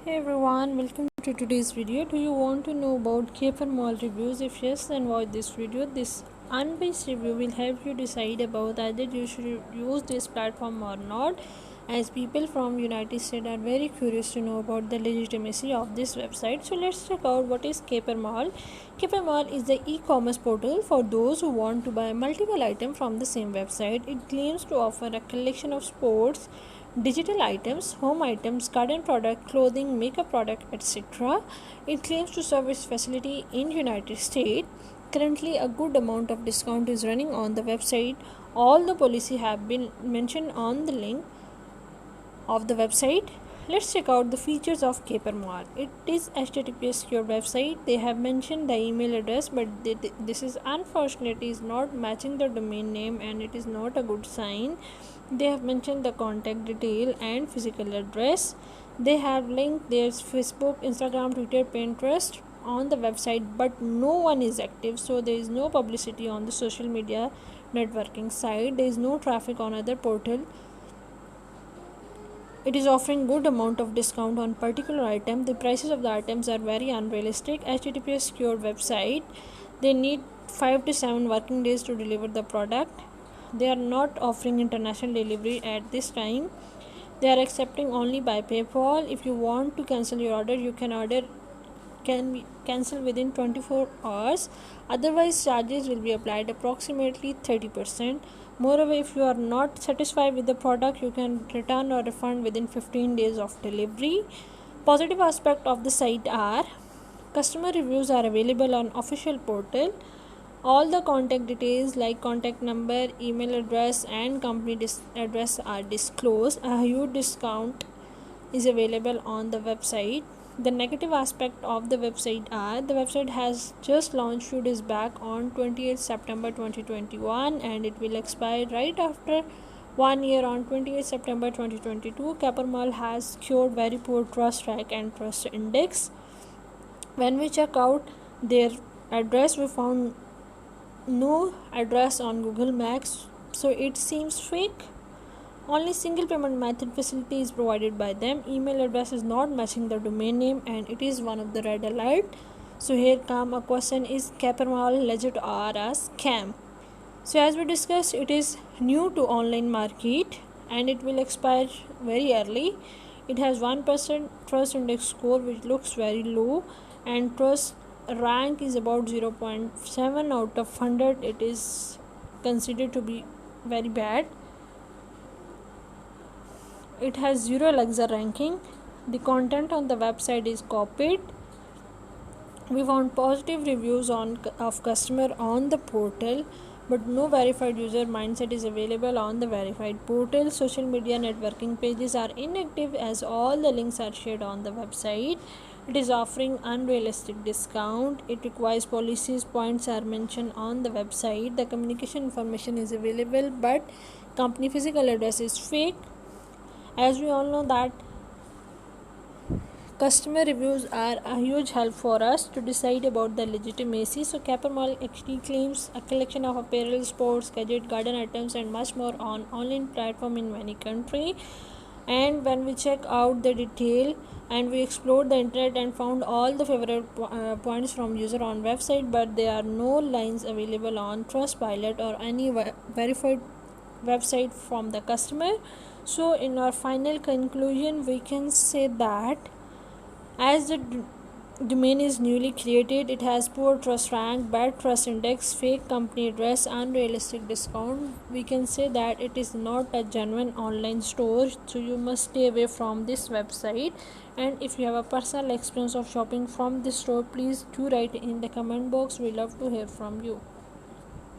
Hey everyone, welcome to today's video. Do you want to know about Caper Mall reviews? If yes, then watch this video. This unbiased review will help you decide about either you should use this platform or not, as people from United States are very curious to know about the legitimacy of this website. So let's check out what is Caper Mall. Caper Mall is the e-commerce portal for those who want to buy multiple items from the same website. It claims to offer a collection of sports, digital items, home items, garden product, clothing, makeup product, etc. It claims to serve its facility in United States. Currently, a good amount of discount is running on the website. All the policy have been mentioned on the link of the website. Let's check out the features of Caper Mall. It is HTTPS secure website. They have mentioned the email address, but this is unfortunately is not matching the domain name, and it is not a good sign. They have mentioned the contact detail and physical address. They have linked their Facebook, Instagram, Twitter, Pinterest on the website, but no one is active, so there is no publicity on the social media networking site. There is no traffic on other portal. It is offering good amount of discount on particular item. The prices of the items are very unrealistic. HTTPS secure website. They need 5 to 7 working days to deliver the product. They are not offering international delivery at this time. They are accepting only by PayPal. If you want to cancel your order, you can cancel within 24 hours. Otherwise, charges will be applied approximately 30%. Moreover, if you are not satisfied with the product, you can return or refund within 15 days of delivery. Positive aspect of the site are customer reviews are available on official portal. All the contact details like contact number, email address, and company address are disclosed. A huge discount is available on the website. The negative aspect of the website are the website has just launched 2 days back on 28 September 2021, and it will expire right after 1 year on 28 September 2022. Caper Mall has secured very poor trust rank and trust index. When we check out their address, we found no address on Google Maps, so it seems fake. Only single payment method facility is provided by them. Email address is not matching the domain name, and it is one of the red alert. So here come a question: is Caper Mall legit or a scam? So as we discussed, it is new to online market and it will expire very early. It has 1% trust index score, which looks very low, and trust rank is about 0.7 out of 100. It is considered to be very bad. It has 0 Alexa ranking. The content on the website is copied. We found positive reviews of customer on the portal, but no verified user mindset is available on the verified portal. Social media networking pages are inactive as all the links are shared on the website. It is offering unrealistic discount. It requires policies. Points are mentioned on the website. The communication information is available, but company physical address is fake. As we all know that customer reviews are a huge help for us to decide about the legitimacy. So Caper Mall actually claims a collection of apparel, sports, gadget, garden items, and much more on online platform in many countries. And when we check out the detail and we explored the internet and found all the favorite points from user on website, but there are no lines available on Trustpilot or any verified website from the customer. So in our final conclusion, we can say that as the domain is newly created, it has poor trust rank, bad trust index, fake company address, unrealistic discount. We can say that it is not a genuine online store, so you must stay away from this website. And if you have a personal experience of shopping from this store, please do write in the comment box. We love to hear from you.